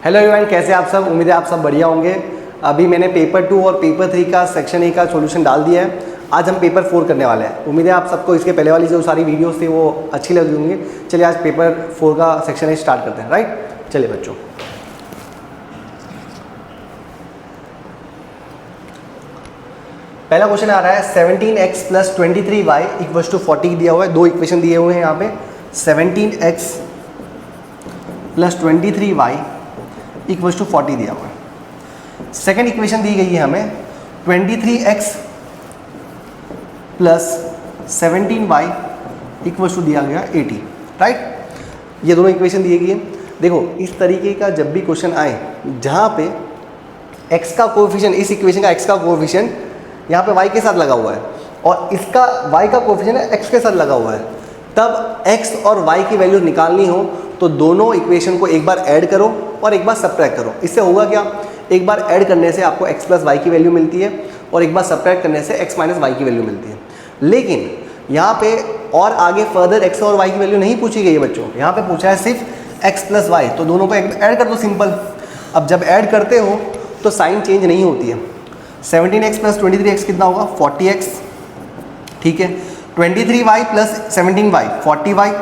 Hello everyone, कैसे आप सब। उम्मीद है आप सब बढ़िया होंगे। अभी मैंने पेपर 2 और पेपर 3 का सेक्शन ए का सॉल्यूशन डाल दिया है। आज हम पेपर 4 करने वाले हैं। उम्मीद है आप सबको इसके पहले वाली जो सारी वीडियोस थी वो अच्छी लगी होंगी। चलिए आज पेपर 4 का सेक्शन ए स्टार्ट करते हैं। राइट, चलिए बच्चों। पहला क्वेश्चन आ रहा है 17x + 23y = 40 दिया हुआ है। दो इक्वेशन दिए हुए हैं यहाँ पे। 17x + 23y = 40 दिया हुआ है। सेकेंड इक्वेशन दी गई है हमें 23x + 17y = दिया गया 80। राइट, ये दोनों इक्वेशन दी गई है। देखो, इस तरीके का जब भी क्वेश्चन आए जहाँ पे x का कोएफिशिएंट, इस इक्वेशन का x का कोएफिशिएंट यहाँ पे y के साथ लगा हुआ है और इसका y का कोएफिशिएंट है x के साथ लगा हुआ है, तब x और y की वैल्यू निकालनी हो तो दोनों इक्वेशन को एक बार ऐड करो और एक बार सब्ट्रैक्ट करो। इससे होगा क्या, एक बार ऐड करने से आपको x + y की वैल्यू मिलती है और एक बार सब्ट्रैक्ट करने से x - y की वैल्यू मिलती है। लेकिन यहाँ पे और आगे फर्दर x और y की वैल्यू नहीं पूछी गई है बच्चों। यहाँ पे पूछा है सिर्फ x + y, तो दोनों को ऐड कर दो, सिंपल। अब जब ऐड करते हो तो साइन चेंज नहीं होती है। 17x + 23x कितना होगा, 40x। ठीक है, 23y + 17y 40y,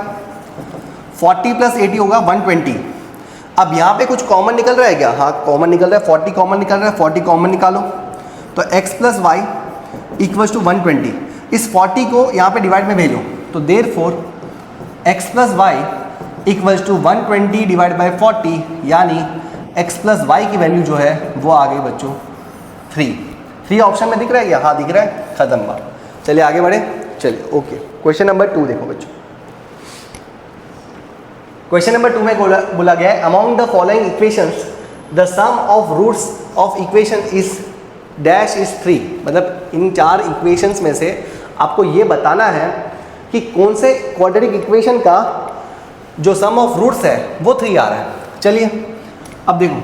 40 + 80 होगा 120। अब यहाँ पे कुछ कॉमन निकल रहा है क्या? हाँ, कॉमन निकल रहा है, 40 कॉमन निकल रहा है, 40 कॉमन निकालो तो x + y = 120। इस 40 को यहाँ पे डिवाइड में भेजो तो देयरफॉर x + y = 120 / 40, यानी x + y की वैल्यू जो है वो आ गई बच्चों 3 ऑप्शन में दिख रहा है क्या? हाँ दिख रहा है, खत्म बात। चलिए आगे बढ़े। चलिए ओके, क्वेश्चन नंबर 2 देखो बच्चों। क्वेश्चन नंबर 2 में बोला गया है among the following equations the sum of roots of equation is dash is 3। मतलब इन 4 इक्वेशंस में से आपको ये बताना है कि कौन से क्वाड्रेटिक इक्वेशन का जो सम ऑफ रूट्स है वो 3 आ रहा है। चलिए अब देखो,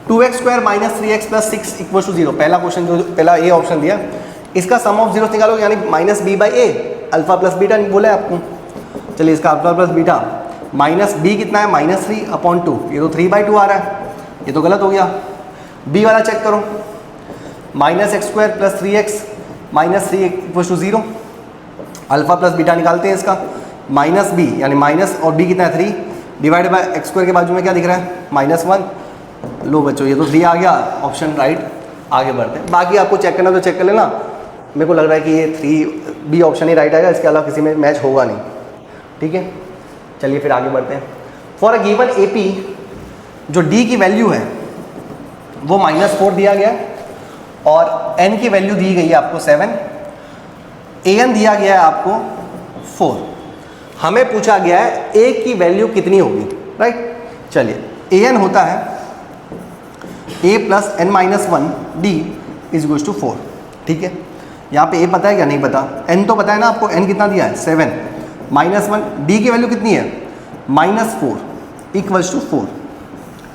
2x² - 3x + 6 = 0। पहला क्वेश्चन जो पहला ए ऑप्शन दिया, इसका सम ऑफ जीरो निकालो, यानी -b/a, अल्फा + बीटा बोला है आपको। चलिए इसका अल्फा + बीटा -b कितना है, -3/2। ये तो 3/2 आ रहा है, ये तो गलत हो गया। b वाला चेक करो, -x² + 3x - 3 = 0। अल्फा + बीटा निकालते हैं इसका, -b यानी माइनस और b कितना है 3 डिवाइड बाय x² के बाजू में क्या दिख रहा है, -1। लो बच्चों, ये तो 3 आ गया, ऑप्शन राइट। आगे बढ़ते हैं, बाकी आपको चेक करना तो चेक कर लेना। मेरे को लग रहा है कि ये 3b ऑप्शन ही राइट आएगा, इसके अलावा किसी में मैच होगा नहीं। ठीक है, चलिए फिर आगे बढ़ते हैं। फॉर अ गिवन AP, जो d की वैल्यू है वो -4 दिया गया और n की वैल्यू दी गई है आपको 7, an दिया गया है आपको 4। हमें पूछा गया है a की वैल्यू कितनी होगी। राइट, चलिए an होता है a + n - 1 d = 4। ठीक है, यहाँ पे a पता है क्या? नहीं पता। n तो पता है ना आपको, n कितना दिया है 7 -1, d की वैल्यू कितनी है -4 = 4।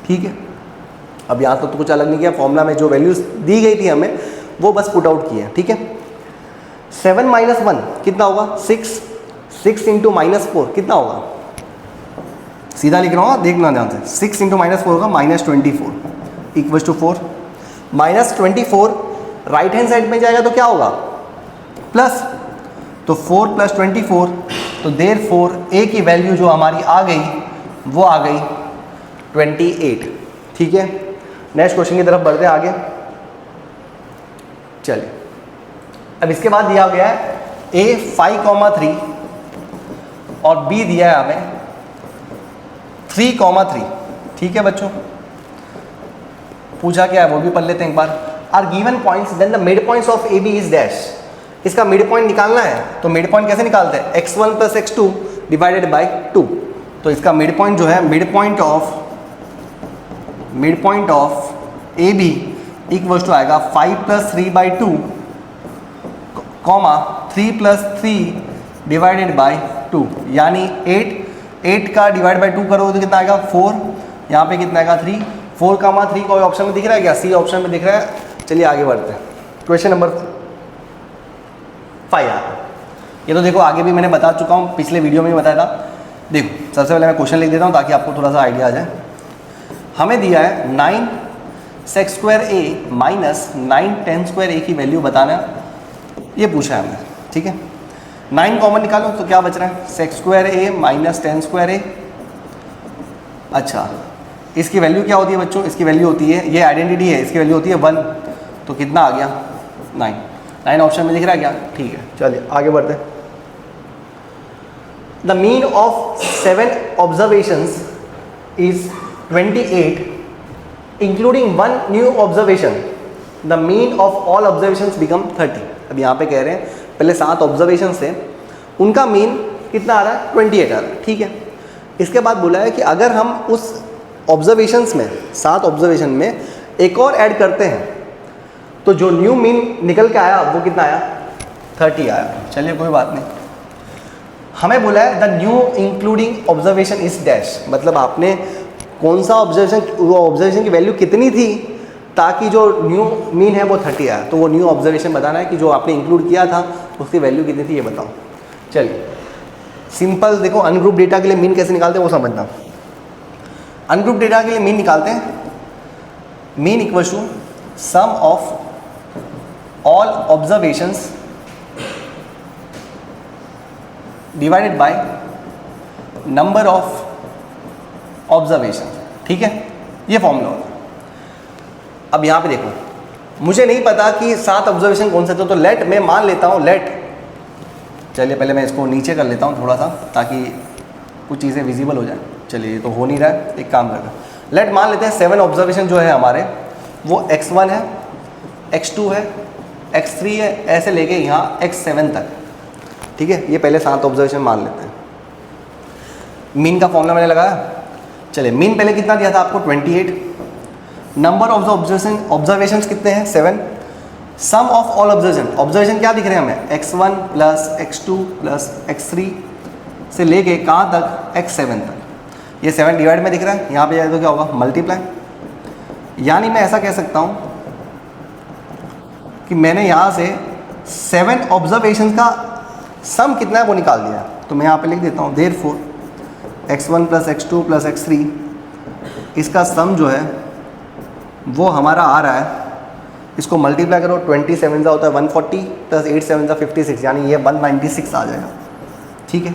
ठीक है, अब यहाँ तो कुछ अलग नहीं किया, फॉर्मूला में जो वैल्यूज दी गई थी हमें वो बस पुट आउट किए। ठीक है, 7 - 1 कितना होगा, 6 × -4 कितना होगा, सीधा लिख रहा हूँ, देखना ध्यान से। 6 × -4 होगा -24 = 4। -24 राइट हैंड साइड में जाएगा तो क्या होगा, प्लस, तो 4 + 24, तो देयरफॉर a की वैल्यू जो हमारी आ गई वो आ गई 28। ठीक है, नेक्स्ट क्वेश्चन की तरफ बढ़ते हैं आगे। चलिए, अब इसके बाद दिया गया है a 5,3 और b दिया है हमें 3,3। ठीक है बच्चों, पूछा क्या है वो भी पढ़ लेते हैं एक बार। Are given points then the mid points of AB is dash. इसका मिड पॉइंट निकालना है तो मिड पॉइंट कैसे निकालते हैं, x1 + x2 / 2। तो इसका मिड पॉइंट जो है, मिड पॉइंट ऑफ AB = आएगा 5 + 3/2, 3 + 3 / 2, यानी 8 का /2 करो तो कितना आएगा 4। यहाँ पे कितना आएगा 3, 4,3 कोई ऑप्शन में दिख रहा है क्या? सी ऑप्शन में दिख रहा है। चलिए आगे बढ़ते हैं, क्वेश्चन नंबर 5 आता है। ये तो देखो आगे भी मैंने बता चुका हूँ, पिछले वीडियो में भी बताया था। देखो सबसे पहले मैं क्वेश्चन लिख देता हूँ ताकि आपको थोड़ा सा आइडिया आ जाए। हमें दिया है 9 sec स्क्वायर ए माइनस 9 tan स्क्वायर ए की वैल्यू बताना, ये पूछा है हमने, ठीक है। 9 कॉमन निकालो तो क्या बच रहा है, sec स्क्वायर ए माइनस tan स्क्वायर ए। अच्छा, इसकी वैल्यू क्या होती है बच्चों, इसकी वैल्यू होती है, ये आइडेंटिटी है, इसकी वैल्यू होती है 1, तो कितना आ गया 9 ऑप्शन में दिख रहा है क्या, ठीक है। चलिए आगे बढ़ते हैं। The mean of 7 observations is 28 including 1 new observation. The mean of all observations become 30। अब यहाँ पे कह रहे हैं पहले 7 ऑब्जर्वेशंस थे, उनका मीन कितना आ रहा है 28 आ रहा है, ठीक है। इसके बाद बोला है कि अगर हम उस ऑब्जर्वेशंस में 7 ऑब्जर्वेशन में एक और ऐड करते हैं तो जो न्यू मीन निकल के आया वो कितना आया 30 आया। चलिए कोई बात नहीं। हमें बोला है the new including observation is dash, मतलब आपने कौन सा ऑब्जर्वेशन, वो ऑब्जर्वेशन की वैल्यू कितनी थी ताकि जो न्यू मीन है वो 30 आया, तो वो न्यू ऑब्जर्वेशन बताना है कि जो आपने इंक्लूड किया था उसकी वैल्यू कितनी थी ये बताओ। चलिए सिंपल देखो, अनग्रुप डेटा के लिए मीन कैसे निकालते हैं वो समझना। अनग्रुप डेटा के लिए मीन निकालते हैं, mean equal to sum of all observations divided by number of observation, ठीक है, ये फॉर्मूला होता है। अब यहाँ पे देखो, मुझे नहीं पता कि 7 ऑब्जर्वेशन कौन से थे, तो लेट मैं मान लेता हूँ, लेट, चलिए पहले मैं इसको नीचे कर लेता हूँ थोड़ा सा ताकि कुछ चीज़ें विजिबल हो जाए। चलिए ये तो हो नहीं रहा है, एक काम करना, लेट मान लेते हैं 7 ऑब्जर्वेशन जो है हमारे वो x1 है, x2 है, x3 है, ऐसे लेके यहाँ x7 तक, ठीक है। ये पहले 7 ऑब्जर्वेशन मान लेते हैं। मीन का फॉर्मूला मैंने लगाया। चलिए मीन पहले कितना दिया था आपको 28, नंबर ऑफ द ऑब्जर्वेशंस कितने हैं 7, सम ऑफ ऑल ऑब्जर्वेशन क्या दिख रहे हैं हमें x1 plus x2 plus x3 से लेके कहाँ तक x7 तक, ये 7 डिवाइड में दिख रहा है, यहाँ पे जाए तो क्या होगा मल्टीप्लाई। यानी मैं ऐसा कह सकता हूँ कि मैंने यहाँ से 7 ऑब्जर्वेशन का सम कितना है वो निकाल दिया, तो मैं यहाँ पे लिख देता हूँ therefore x1 plus x2 plus x3, इसका सम जो है वो हमारा आ रहा है, इसको मल्टीप्लाई करो 27 होता है 140 प्लस 8 7 56, यानी ये 196 आ जाएगा, ठीक है।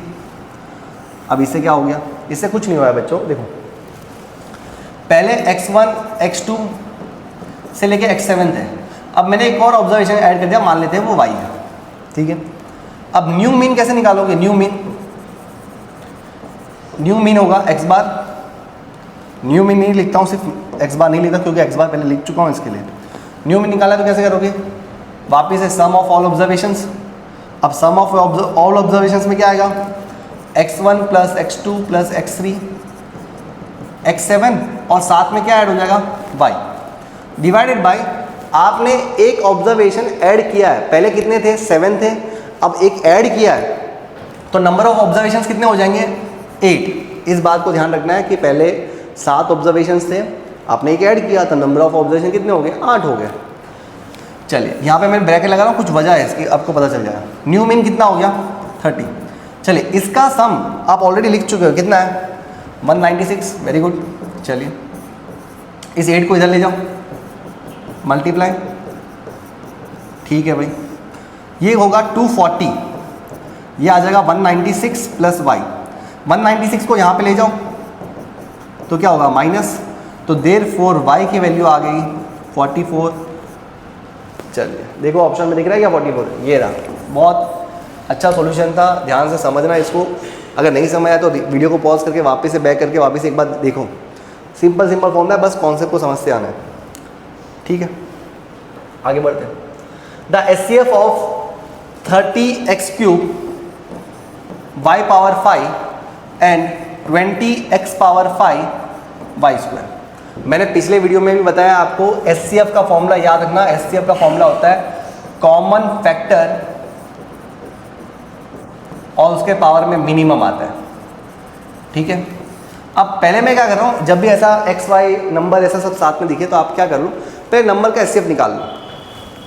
अब इससे क्या हो गया, इससे कुछ नहीं हुआ है बच्चों, देखो पहले x1 x2 से लेके x7 थे, अब मैंने एक और ऑब्जर्वेशन ऐड कर दिया, मान लेते हैं वो y है, ठीक है। अब न्यू मीन कैसे निकालोगे, न्यू मीन होगा x बार, न्यू मीन नहीं लिखता हूँ, सिर्फ x बार नहीं लिखता क्योंकि x बार पहले लिख चुका हूँ इसके लिए। न्यू मीन निकाला तो कैसे करोगे, वापिस है सम ऑफ ऑल ऑब्जर्वेशंस। अब सम ऑफ ऑल ऑब्जर्वेशंस में क्या आएगा, x1 plus x2 plus x3 x7 और साथ में क्या ऐड हो जाएगा y डिवाइडेड बाय, आपने एक ऑब्जर्वेशन ऐड किया है, पहले कितने थे 7 थे, अब एक ऐड किया है तो नंबर ऑफ ऑब्जर्वेशंस कितने हो जाएंगे 8। इस बात को ध्यान रखना है कि पहले 7 ऑब्जर्वेशंस थे, आपने एक ऐड किया तो नंबर ऑफ ऑब्जर्वेशन कितने हो गए 8 हो गए। चलिए यहाँ पे मैं ब्रैकेट लगा रहा हूँ, कुछ वजह है इसकी, आपको पता चल जाएगा। न्यू मीन कितना हो गया 30। चलिए इसका सम आप ऑलरेडी लिख चुके हो, कितना है 196, वेरी गुड। चलिए इस 8 को इधर ले जाओ, मल्टीप्लाई, ठीक है भाई, ये होगा 240, ये आ जाएगा 196 प्लस y, 196 को यहाँ पे ले जाओ तो क्या होगा माइनस, तो देयरफॉर y की वैल्यू आ गई 44। चलिए देखो ऑप्शन में दिख रहा है क्या 44, ये रहा। बहुत अच्छा सॉल्यूशन था, ध्यान से समझना इसको, अगर नहीं समझ आया तो वीडियो को पॉज करके वापस से बैक करके वापस एक बार देखो। सिंपल फॉर्मूला है, बस कॉन्सेप्ट को समझते आना है, ठीक है। आगे बढ़ते हैं। The HCF of 30x³ y power 5 and 20x power 5 y²। मैंने पिछले वीडियो में भी बताया आपको, HCF का फॉर्मूला याद रखना। HCF का फॉर्मूला होता है कॉमन फैक्टर और उसके पावर में मिनिमम आता है, ठीक है। अब पहले मैं क्या कर रहा हूँ, जब भी ऐसा एक्स वाई नंबर ऐसा सब साथ में दिखे तो आप क्या कर लो, पहले नंबर का HCF निकाल लो।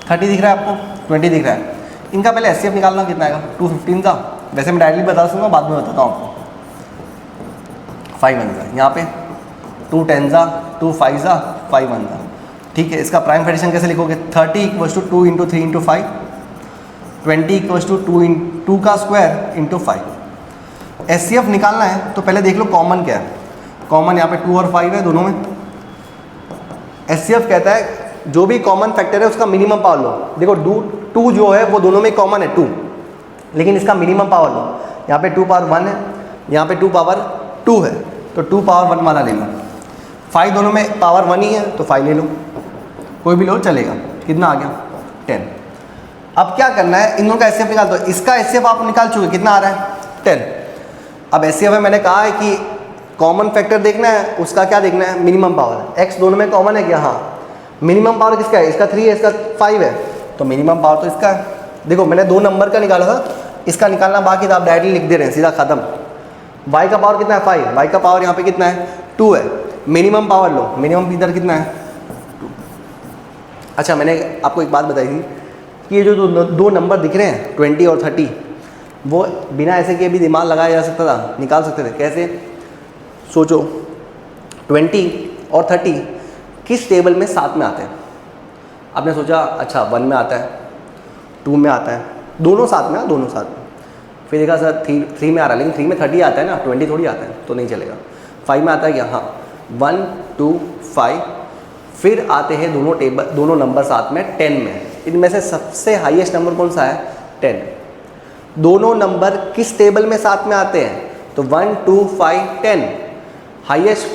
30 दिख रहा है आपको, 20 दिख रहा है, इनका पहले HCF निकालना कितना आएगा 215 का। वैसे मैं डायरेक्टली बता दूँगा, बाद में बताता हूँ आपको। 5 बन जाए यहाँ पे 2 10 जा, 2 5 जा, 5 1 जा। ठीक है, इसका प्राइम फ्रैक्शन कैसे लिखोगे? 30 equals to 2 into 3 into 5, 20 equals to 2 का स्क्वायर इंटू 5। HCF निकालना है तो पहले देख लो कॉमन क्या है। कॉमन यहाँ पे 2 और 5 है दोनों में। HCF कहता है जो भी कॉमन फैक्टर है उसका मिनिमम पावर लो। देखो 2 जो है वो दोनों में कॉमन है 2, लेकिन इसका मिनिमम पावर लो। यहाँ पे 2 पावर 1 है, यहाँ पे 2 पावर 2 है, तो 2 पावर 1 वाला ले लो। 5 दोनों में पावर 1 ही है तो 5 ले लो, कोई भी लो चलेगा। कितना आ गया? 10। अब क्या करना है, इन दोनों का HCF निकाल दो। इसका HCF आप निकाल चुके, कितना आ रहा है? 10। अब HCF में मैंने कहा है कि कॉमन फैक्टर देखना है, उसका क्या देखना है? Minimum power. x दोनों में कॉमन है क्या? हाँ। मिनिमम पावर किसका है? इसका 3 है, इसका 5 है, तो मिनिमम पावर तो इसका है। देखो मैंने 2 नंबर का निकाला था, इसका निकालना बाकी था, आप डायरेक्टली लिख दे रहे हैं, सीधा खत्म। y का पावर कितना है? 5। y का पावर यहाँ पे कितना है? 2 है। मिनिमम पावर लो, मिनिमम इधर कितना है? 2। अच्छा, मैंने आपको एक बात बताई थी कि ये जो 2 नंबर दिख रहे हैं 20 और 30, वो बिना ऐसे कि अभी दिमाग लगाया जा सकता था, निकाल सकते थे। कैसे? सोचो, 20 और 30 किस टेबल में साथ में आते हैं? आपने सोचा अच्छा 1 में आता है, 2 में आता है, दोनों साथ में, दोनों साथ में। फिर देखा सर 3 में आ रहा है, लेकिन 3 में 30 आता है ना, 20 थोड़ी आता है, तो नहीं चलेगा। 5 में आता है क्या? हाँ, 1 2 5। फिर आते हैं दोनों नंबर साथ में 10 में। इनमें से सबसे हाईएस्ट नंबर कौन सा है? 10। दोनों नंबर किस टेबल में साथ में आते हैं? तो 1 2 5 10। हाईएस्ट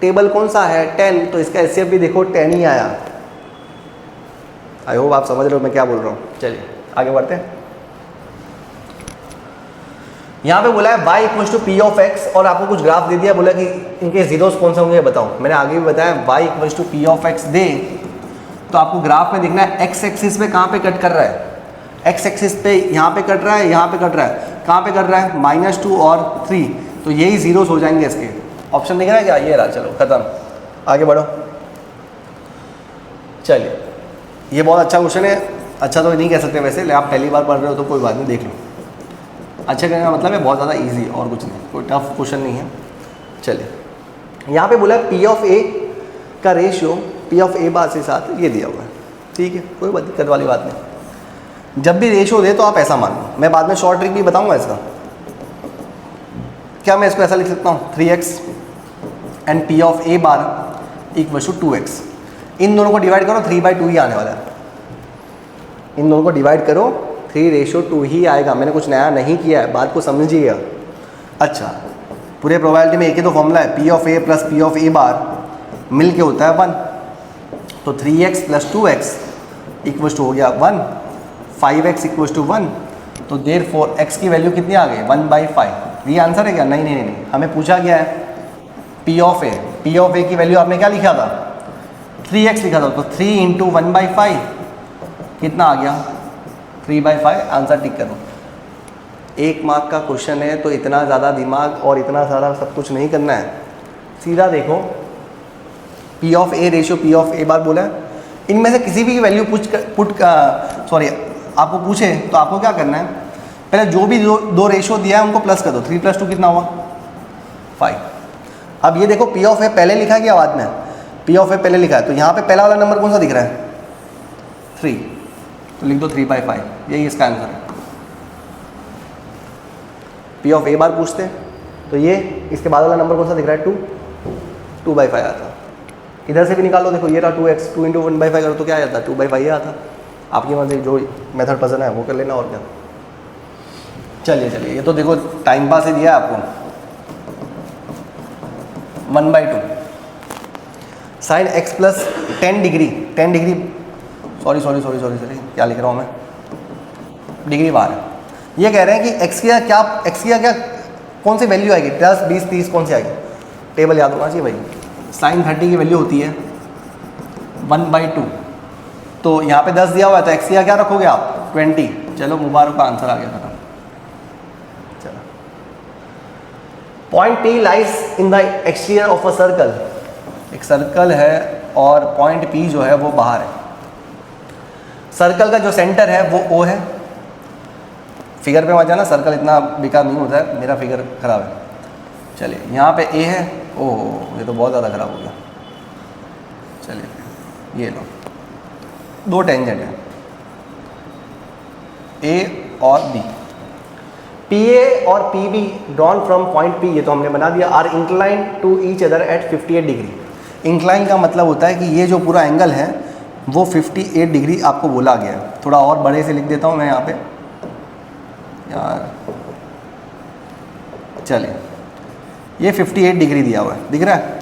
टेबल कौन सा है? 10, तो इसका HCF भी देखो 10 ही आया। आई होप आप समझ रहे हो मैं क्या बोल रहा हूँ। चलिए आगे बढ़ते हैं। यहाँ पे बोला है y equals to P of X, और आपको कुछ ग्राफ दे दिया, बोला कि इनके जीरोस कौन से होंगे बताओ। मैंने आगे भी बताया y equals to P of X दे तो आपको ग्राफ में देखना है x एक्सिस पे कहाँ पे कट कर रहा है। x एक्सिस पे यहाँ पे कट रहा है, यहाँ पे कट रहा है, कहाँ पे कट रहा है? -2 और 3, तो यही जीरोस हो जाएंगे इसके। ऑप्शन दिख रहा है क्या? ये रहा। चलो खत्म, आगे बढ़ो। चलिए, ये बहुत अच्छा क्वेश्चन है। अच्छा तो नहीं कह सकते वैसे, ले आप पहली बार पढ़ रहे हो तो कोई बात नहीं, देख लो। अच्छा कहने का मतलब है बहुत ज़्यादा इजी, और कुछ नहीं, कोई टफ क्वेश्चन नहीं है। चलिए, यहाँ पे बोला पी ऑफ ए का रेशियो पी ऑफ ए बार से साथ ये दिया हुआ है। ठीक है, कोई बात दिक्कत वाली बात नहीं। जब भी रेशियो दे तो आप ऐसा मान लो, मैं बाद में शॉर्ट ट्रिक भी बताऊँगा इसका। क्या मैं इसको ऐसा लिख सकता हूँ? 3x and P of A bar equal to 2x। इन दोनों को डिवाइड करो, 3/2 ही आने वाला है। इन दोनों को डिवाइड करो, 3:2 ही आएगा। मैंने कुछ नया नहीं किया है, बात को समझिएगा। अच्छा, पूरे प्रोबेबिलिटी में एक ही तो फॉर्मूला है, P of A plus P of A bar मिल के होता है 1। तो 3x plus 2x equal to हो गया 1, 5x इक्वल टू 1। तो देयरफॉर x की वैल्यू कितनी आ गई? 1/5। ये आंसर है क्या? नहीं नहीं नहीं, हमें पूछा गया है P of A. P of A की वैल्यू आपने क्या लिखा था? 3x लिखा था, तो 3 इंटू 1/5 कितना आ गया? 3/5। आंसर टिक करो। 1 मार्क का क्वेश्चन है तो इतना ज़्यादा दिमाग और इतना सारा सब कुछ नहीं करना है। सीधा देखो, P of A ratio P of A bar बोला है, इनमें से किसी भी वैल्यू आपको पूछे तो आपको क्या करना है? पहले जो भी दो रेशियो दिया है उनको प्लस कर दो। 3 + 2 कितना हुआ? 5। अब ये देखो पी ऑफ ए पहले लिखा है क्या बाद में? पी ऑफ ए पहले लिखा है, तो यहाँ पे पहला वाला नंबर कौन सा दिख रहा है? 3, तो लिख दो 3/5। यही इसका आंसर है। पी ऑफ ए बार पूछते हैं तो ये इसके बाद वाला नंबर कौन सा दिख रहा है? 2/5 आता। इधर से भी निकालो, देखो ये रहा 2x, 2 इंटू 1/5 करो तो क्या आ जाता? 2/5 आता। आपकी मर्जी, जो मेथड पसंद है वो कर लेना, और क्या। चलिए चलिए, ये तो देखो टाइम पास ही दिया है आपको। 1/2 sine x plus 10 degree, 10 degree, sorry क्या लिख रहा हूँ मैं? डिग्री बार है। ये कह रहे हैं कि x की क्या कौन सी वैल्यू आएगी? 10 20 30 कौन सी आएगी? टेबल याद होना चाहिए भाई। साइन 30 की वैल्यू होती है 1/2, तो यहाँ पे 10 दिया हुआ है तो x की क्या रखोगे आप? 20। चलो मुबारक का आंसर आ गया खत्म। चलो, point P lies in the exterior of a circle. एक सर्कल है और पॉइंट P जो है वो बाहर है। सर्कल का जो सेंटर है वो O है। फिगर पे मत जाना, सर्कल इतना बेकार नहीं होता है, मेरा फिगर खराब है। चलिए, यहाँ पे A है ओह ये तो बहुत ज़्यादा ख़राब हो गया। चलिए ये लो, दो टेंजेंट है ए और बी, पी ए और P B drawn from point P, ये तो हमने बना दिया, are incline to each other at 58 degree. Incline का मतलब होता है कि ये जो पूरा एंगल है वो 58 डिग्री आपको बोला गया है। थोड़ा और बड़े से लिख देता हूँ मैं यहाँ पे यार, चलिए ये 58 डिग्री दिया हुआ है, दिख रहा है।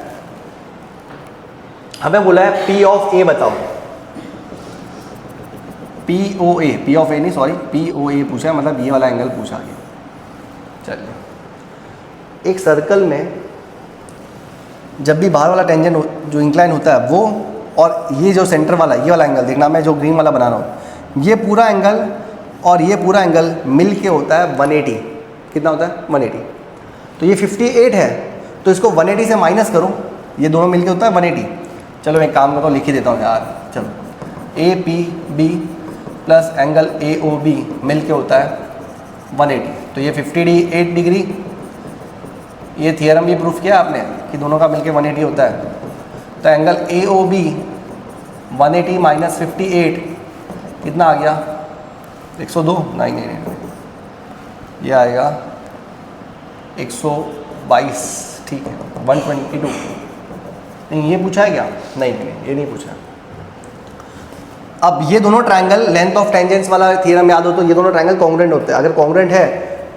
हमें बोला है पी ऑफ ए बताओ, P O A, P of A नहीं सॉरी, पी ओ ए पूछा है, मतलब ये वाला एंगल पूछा गया। चलिए एक सर्कल में जब भी बाहर वाला टेंजेंट जो इंक्लाइन होता है वो, और ये जो सेंटर वाला ये वाला एंगल देखना, मैं जो ग्रीन वाला बना रहा हूँ, ये पूरा एंगल और ये पूरा एंगल मिल के होता है 180। कितना होता है 180। तो ये 58 है तो इसको 180 से माइनस करो, ये दोनों मिल के होता है 180। चलो मैं काम करता हूँ, लिख ही देता हूँ यार। चलो A P B plus angle A O B मिल के होता है 180, तो ये 58 डिग्री। ये थियरम भी प्रूफ किया आपने कि दोनों का मिलके 180 होता है। तो angle A O B 180 minus 58 कितना आ गया 102, नहीं ये आएगा 122, ठीक है 122। नहीं ये पूछा है क्या, नहीं ये नहीं पूछा। अब ये दोनों ट्रायंगल, लेंथ ऑफ टेंजेंट्स वाला थ्योरम याद हो तो ये दोनों ट्रायंगल कॉन्ग्रुएंट होते हैं। अगर कॉन्ग्रुएंट है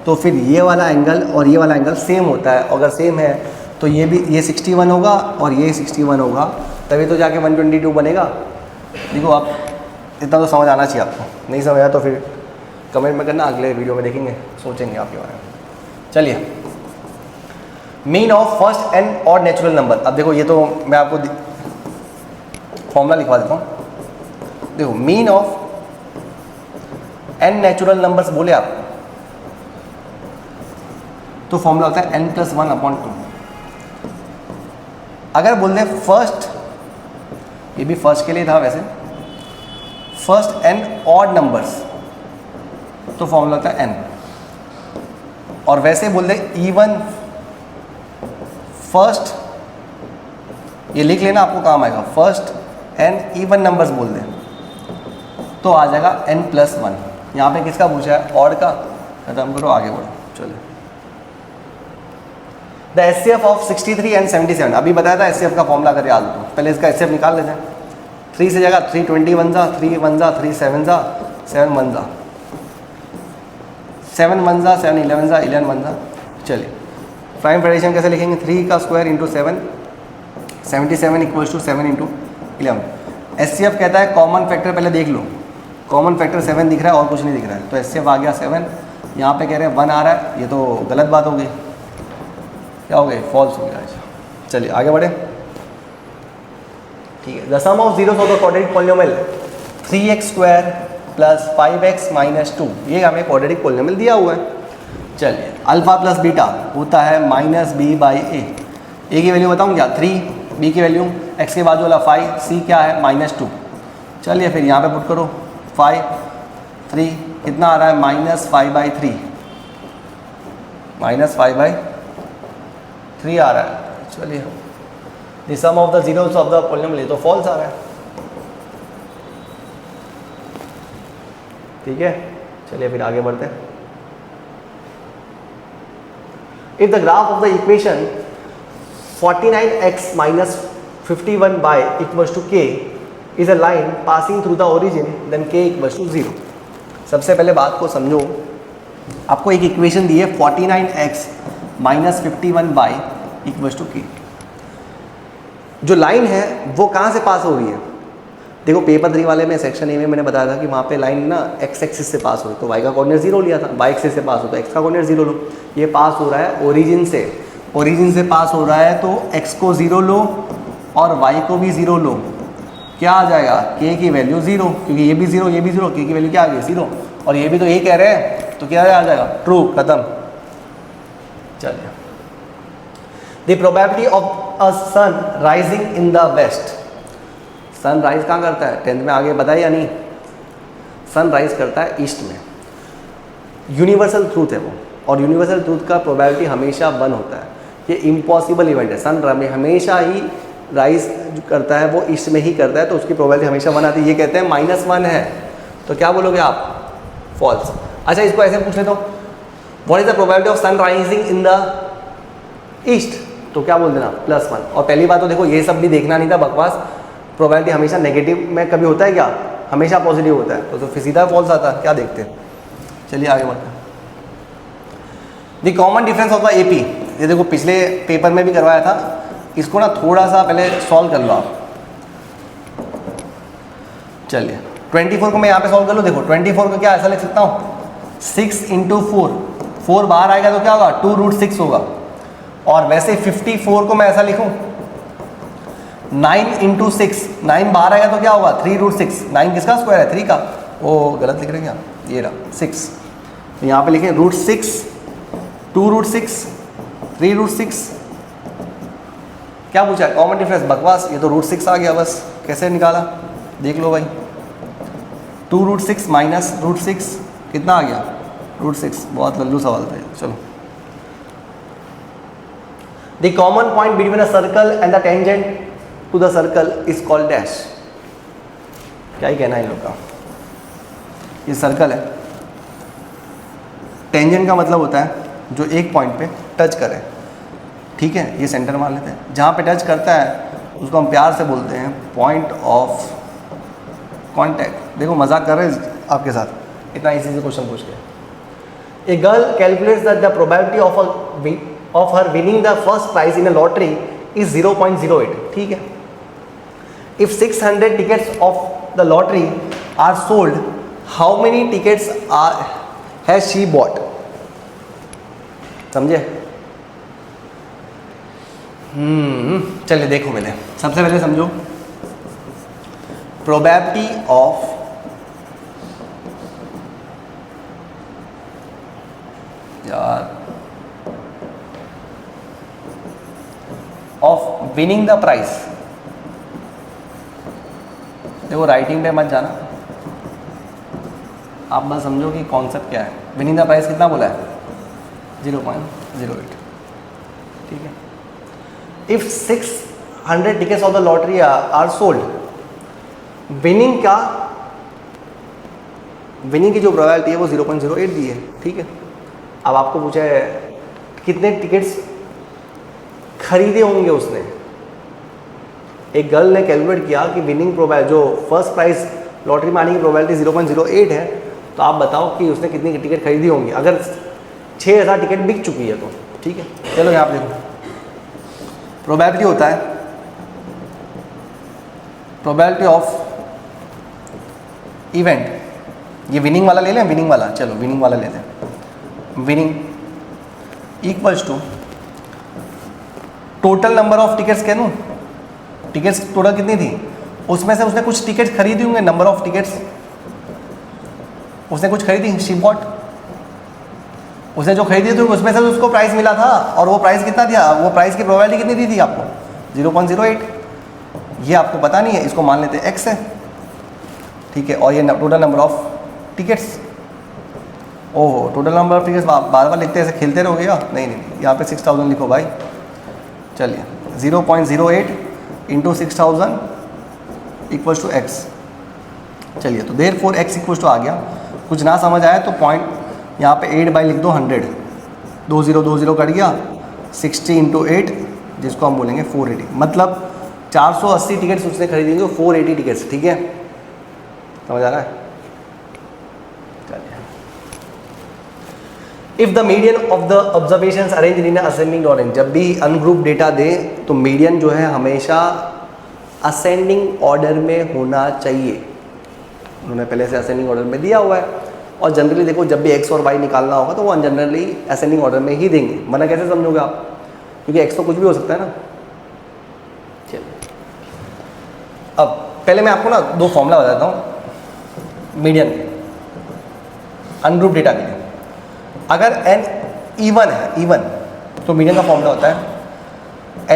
तो फिर ये वाला एंगल और ये वाला एंगल सेम होता है, अगर सेम है तो ये भी, ये 61 होगा और ये 61 होगा, तभी तो जाके 122 बनेगा। देखो आप इतना तो समझ आना चाहिए आपको, नहीं समझ आया तो फिर कमेंट में करना, अगले वीडियो में देखेंगे, सोचेंगे आपके बारे में। चलिए mean of first and odd natural number. अब देखो ये तो मैं आपको फॉर्मूला लिखवा देता हूँ। देखो mean of N natural numbers बोले आप तो फॉर्मूला होता है n+1/2। अगर बोल दें फर्स्ट, ये भी फर्स्ट के लिए था वैसे, फर्स्ट एन ऑड नंबर्स तो फॉर्मूला होता है n। और वैसे बोल दें इवन फर्स्ट, ये लिख लेना आपको काम आएगा, फर्स्ट एन इवन नंबर्स बोल दें तो आ जाएगा n+1। यहाँ पे किसका पूछा है, ऑड का। खत्म करो आगे बढ़ो। चलो द HCF ऑफ 63 एंड 77, अभी बताया था HCF का फॉर्मूला अगर याद हो, पहले इसका HCF निकाल लेते हैं। 3 से जगह 3 21 जा, 3 1 जा, 3 7 जा, 7 1 जा, 7 1 जा, 7 11 जा, 11 1 जा। चलिए प्राइम फ्रैक्शन कैसे लिखेंगे, 3 का square into 7, 77 equals to 7 into 11। HCF कहता है कॉमन फैक्टर पहले देख लो, कॉमन फैक्टर 7 दिख रहा है और कुछ नहीं दिख रहा है, तो HCF आ गया 7। यहाँ पे कह रहे हैं 1 आ रहा है, ये तो गलत बात हो गई, क्या हो गई, फॉल्स हो गया। चलिए आगे बढ़े। ठीक है, the sum of zeros of the quadratic polynomial 3x square plus 5x minus 2, ये हमें क्वाड्रेटिक पॉलिनोमियल दिया हुआ है। चलिए अल्फा प्लस बीटा होता है -b/a। ए की वैल्यू बताऊँ क्या 3, बी की वैल्यू x के बाजू वाला 5, सी क्या है -2। चलिए फिर यहाँ पे पुट करो 5 3 कितना आ रहा है -5/3, -5/3 आ रहा है। चलिए the sum of the zeros of the polynomial तो फॉल्स आ रहा है। ठीक है, चलिए फिर आगे बढ़ते हैं। If the graph of the equation 49x minus 51y equals to k is a line passing through the origin, then k equals to 0। सबसे पहले बात को समझो, आपको एक इक्वेशन दी है 49x minus 51y equals to k। जो लाइन है वो कहाँ से पास हो रही है, देखो पेपर 3 वाले में सेक्शन ए में मैंने बताया था कि वहाँ पे लाइन ना x एक्सिस से पास हो रही, तो y का कोऑर्डिनेट 0 लिया था, y एक्सिस से पास हो तो x का कोऑर्डिनेट 0 लो। ये पास हो रहा है ओरिजिन से, ओरिजिन से पास हो रहा है तो x को 0 लो और y को भी 0 लो, क्या आ जाएगा k की वैल्यू 0, क्योंकि ये भी 0 ये भी 0, k की वैल्यू क्या आ गई 0, और ये भी तो ये कह रहे हैं तो क्या आ जाएगा ट्रू, खत्म। चलिए the probability of a sun rising in the west, sun rise कहाँ करता है, 10th में आगे बताया या नहीं, सन राइज करता है ईस्ट में। यूनिवर्सल ट्रूथ है वो, और यूनिवर्सल ट्रूथ का प्रोबेबिलिटी हमेशा 1 होता है। ये इम्पॉसिबल इवेंट है। सन हमेशा ही राइज करता है वो ईस्ट में ही करता है, तो उसकी प्रोबेबिलिटी हमेशा 1 आती है। ये कहते हैं -1 है, तो क्या बोलोगे आप? फॉल्स। अच्छा, इसको ऐसे पूछ लेता हूँ, what is the probability of sun rising in the east, तो क्या बोल देना? +1। और पहली बात तो देखो ये सब भी देखना नहीं था, बकवास। प्रोबेबिलिटी हमेशा नेगेटिव में कभी होता है क्या? हमेशा पॉजिटिव होता है, तो फिर सीधा फॉल्स आता है। क्या देखते हैं, चलिए आगे बढ़ते हैं। The common difference of the AP, ये देखो पिछले पेपर में भी करवाया था, इसको ना थोड़ा सा पहले सॉल्व कर लो आप। चलिए 24 को मैं यहाँ पे सॉल्व कर लूँ। देखो 24 को क्या ऐसा लिख सकता हूँ, 6 × 4, 4 बाहर आएगा तो क्या होगा? 2√6 होगा। और वैसे 54 को मैं ऐसा लिखूँ, 9 × 6, 9 बाहर आएगा तो क्या होगा? 3√6। 9 किसका स्क्वायर है? 3 का। ओ गलत लिख रहे हैं क्या? ये रहा 6, तो यहाँ पे लिखें √6, 2√6, 3√6। क्या पूछा है? Common difference. बकवास, ये तो √6 आ गया बस। कैसे निकाला देख लो भाई। 2√6 माइनस √6 कितना आ गया? √6। बहुत लल्लू सवाल था। चलो, the common point between a circle and the tangent to the circle is called dash. क्या ही कहना है इन लोग का। ये सर्कल है, टेंजेंट का मतलब होता है जो एक पॉइंट पे टच करे, ठीक है? ये सेंटर मान लेते हैं। जहाँ पे टच करता है उसको हम प्यार से बोलते हैं पॉइंट ऑफ कांटेक्ट। देखो मजाक कर रहे हैं आपके साथ, इतना इजी से क्वेश्चन पूछ के। A girl calculates that the probability of her winning the first prize in a lottery is 0.08, ठीक है? If 600 tickets of the lottery are sold, how many tickets has she bought? समझे? चलिए देखो, मैंने सबसे पहले समझो probability of winning the prize. देखो राइटिंग पे मत जाना, आप बस समझो कि कॉन्सेप्ट क्या है। विनिंग द प्राइस कितना बोला है? 0.08, ठीक है? If 600 tickets of the lottery are sold, winning की जो प्रोबेबिलिटी है वो 0.08 दी है, ठीक है? अब आपको पूछा है कितने टिकट्स खरीदे होंगे उसने। एक गर्ल ने कैलकुलेट किया कि विनिंग प्रोबेबिलिटी, जो फर्स्ट प्राइस लॉटरी में आने की प्रोबेबिलिटी 0.08 है, तो आप बताओ कि उसने कितनी टिकट खरीदी होंगी अगर 6000 टिकट बिक चुकी है तो, ठीक है? चलो यहाँ पे देखो, प्रोबेबिलिटी होता है प्रोबेबिलिटी ऑफ इवेंट। ये विनिंग वाला ले लें, विनिंग वाला, चलो विनिंग वाला लेते हैं। Winning equals to total number of tickets कह दूँ, टिकट्स टोटल कितनी थी, उसमें से उसने कुछ टिकट्स खरीदी होंगे, नंबर ऑफ टिकट्स उसने कुछ खरीदी, शी बॉट। उसने जो खरीदी थी उसमें से उसको प्राइस मिला था, और वो प्राइस कितना दिया, वो प्राइस की प्रोबेबिलिटी कितनी दी थी आपको? 0.08। ये आपको पता नहीं है, इसको मान लेते हैं x है, ठीक है? और ये टोटल नंबर ऑफ टिकट्स। ओहो, टोटल नंबर ऑफ टिकट्स बार बार लिखते ऐसे खेलते रहोगे या नहीं? यहाँ पे 6000 लिखो भाई। चलिए 0.08 × 6000 इक्वल्स टू x। चलिए तो देयरफॉर x इक्वल्स टू आ गया। कुछ ना समझ आया तो पॉइंट यहाँ पे 8 बाई लिख दो 100, 20 कट गया, 60 × 8 जिसको हम बोलेंगे 480। मतलब 480 टिकट्स उसने खरीदेंगे, 480 टिकट्स, ठीक है? समझ आ रहा है? If the median of the observations arranged in ascending order, जब भी अनग्रुप डेटा दे तो मीडियन जो है हमेशा असेंडिंग ऑर्डर में होना चाहिए। उन्होंने पहले से असेंडिंग ऑर्डर में दिया हुआ है, और जनरली देखो जब भी x और y निकालना होगा तो वो जनरली असेंडिंग ऑर्डर में ही देंगे, वरना कैसे समझोगे आप? क्योंकि x तो कुछ भी हो सकता है ना। चलिए अब पहले मैं आपको ना 2 फॉर्मूला बताता हूँ मीडियन अनग्रुप डेटा के लिए। अगर n इवन है, इवन, तो मीडियन का फॉर्मूला होता है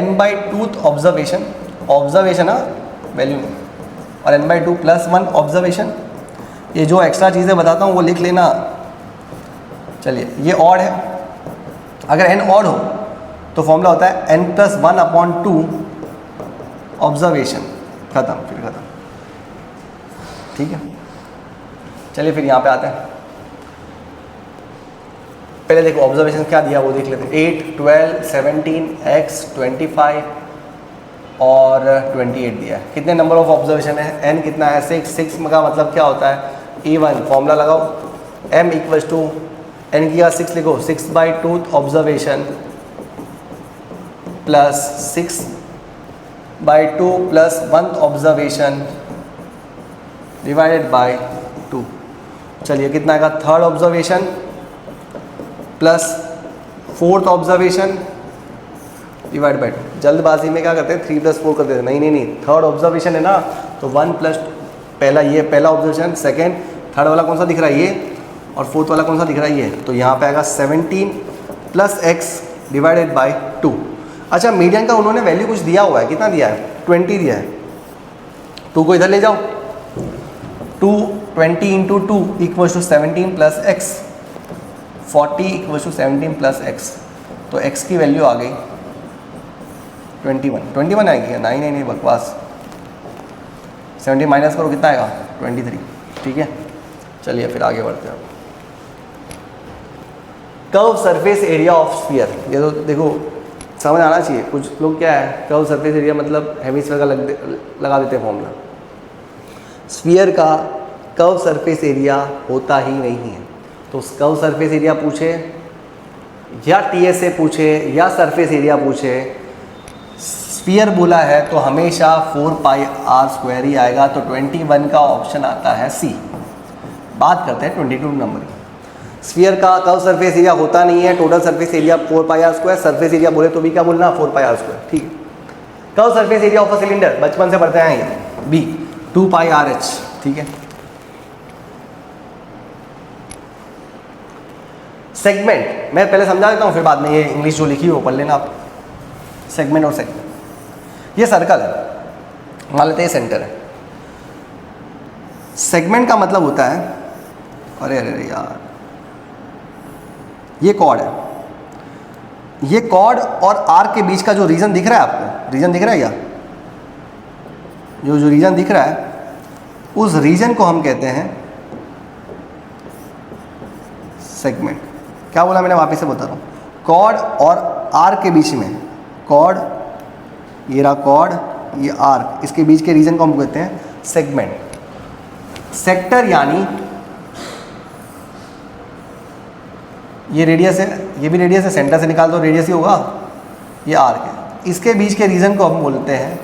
n/2 ऑब्जर्वेशन, ऑब्जर्वेशन वैल्यू, और n/2 + 1 ऑब्जर्वेशन। ये जो एक्स्ट्रा चीज़ें बताता हूँ वो लिख लेना। चलिए ये ऑड है, अगर n ऑड हो तो फॉर्मूला होता है n+1/2 ऑब्जर्वेशन, खत्म, फिर खत्म। ठीक है, चलिए फिर यहाँ पे आते हैं। पहले देखो ऑब्जर्वेशन क्या दिया वो देख लेते हैं। 8, 12, 17, x, 25 और 28 दिया है। कितने नंबर ऑफ ऑब्जर्वेशन है? n कितना है? 6 का मतलब क्या होता है? E1 फॉर्मूला लगाओ, m इक्वल्स टू n की 6 लिखो, 6/2 observation plus 6/2 plus 1 observation divided by 2। चलिए कितना आएगा? 3rd observation plus 4th observation divide by 2। जल्दबाजी में क्या करते हैं? 3 + 4 कर देते हैं। नहीं, 3rd ऑब्जर्वेशन है ना, तो 1 प्लस पहला, ये पहला ऑब्जर्वेशन, सेकेंड, थर्ड वाला कौन सा दिख रहा है? ये, और 4th वाला कौन सा दिख रहा है? ये। तो यहाँ पे आएगा 17 + x डिवाइडेड बाय 2। अच्छा, मीडियन का उन्होंने वैल्यू कुछ दिया हुआ है, कितना दिया है? 20 दिया है। 2 को इधर ले जाओ, 20 × 2 = 17 + x, 40 = 17 + x। तो x की वैल्यू आ गई 21 आएगी। नहीं, बकवास। 17 माइनस करो, कितना आएगा? 23। ठीक है, चलिए फिर आगे बढ़ते हैं। Curve surface area of sphere, ये तो देखो समझ आना चाहिए। कुछ लोग क्या है, कर्व सरफेस एरिया मतलब हेमिस्फीयर का लगा देते हैं फॉर्मूला। स्फीयर का कर्व सरफेस एरिया होता ही नहीं है। तो कर्व सरफेस एरिया पूछे या TSA पूछे या सरफेस एरिया पूछे, स्फीयर बोला है तो हमेशा 4πr² ही आएगा। तो 21 का ऑप्शन आता है C। बात करते हैं 22 नंबर की। स्फीयर का कर्व सरफेस एरिया होता नहीं है, total surface area 4πr², surface area बोले तो भी क्या बोलना? 4πr²। ठीक है। Curve surface area of a cylinder, बचपन से पढ़ते हैं ये, B 2πRH। ठीक है। सेगमेंट मैं पहले समझा देता हूँ, फिर बाद में ये इंग्लिश जो लिखी हो पढ़ लेना आप। सेगमेंट और सेगमेंट, ये सर्कल है, मान लेते हैं सेंटर है। सेगमेंट का मतलब होता है, अरे यार, ये कॉर्ड है, ये कॉर्ड और आर्क के बीच का जो रीजन दिख रहा है आपको, रीजन दिख रहा है क्या? जो रीजन दिख रहा है, उस रीजन को हम कहते हैं सेगमेंट। क्या बोला मैंने? वापस से बता रहा हूँ। कॉर्ड और आर्क के बीच में, कॉर्ड, ये रहा कॉर्ड, ये आर्क, इसके बीच के रीजन को हम कहते हैं सेगमेंट। सेक्टर यानी ये रेडियस है, ये भी रेडियस है, सेंटर से निकाल दो रेडियस ही होगा, ये आर्क है, इसके बीच के रीजन को हम बोलते हैं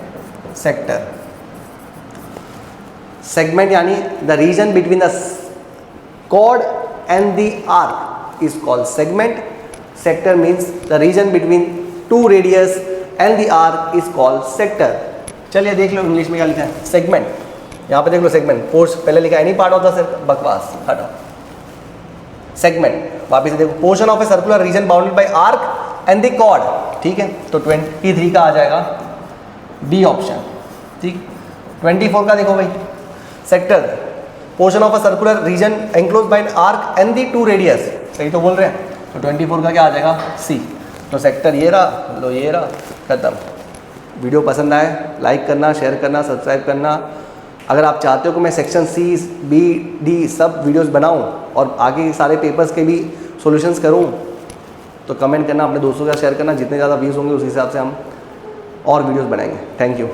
सेक्टर। सेगमेंट यानी the region between the chord and the arc is called segment. Sector means the region between two radius and the arc is called sector. चलिए देख लो इंग्लिश में क्या लिखा है, सेगमेंट। यहाँ पे देख लो सेगमेंट, फोर्स पहले लिखा है एनी पार्ट ऑफ द, बकवास हटाओ। सेगमेंट वापिस से देखो, portion of a circular region bounded by arc and the chord. ठीक है, तो 23 का आ जाएगा बी ऑप्शन। ठीक, 24 का देखो भाई, sector, portion of a circular region enclose by arc and the two radius. सही तो बोल रहे हैं, तो 24 का क्या आ जाएगा? सी। तो सेक्टर ये रहा, लो ये रहा, खत्म। वीडियो पसंद आए लाइक करना, शेयर करना, सब्सक्राइब करना। अगर आप चाहते हो कि मैं सेक्शन C, B, D सब वीडियोस बनाऊं और आगे सारे पेपर्स के भी सॉल्यूशंस करूं, तो कमेंट करना, अपने दोस्तों के साथ शेयर करना। जितने ज़्यादा व्यूज़ होंगे उस हिसाब से हम और वीडियोस बनाएंगे। Thank you.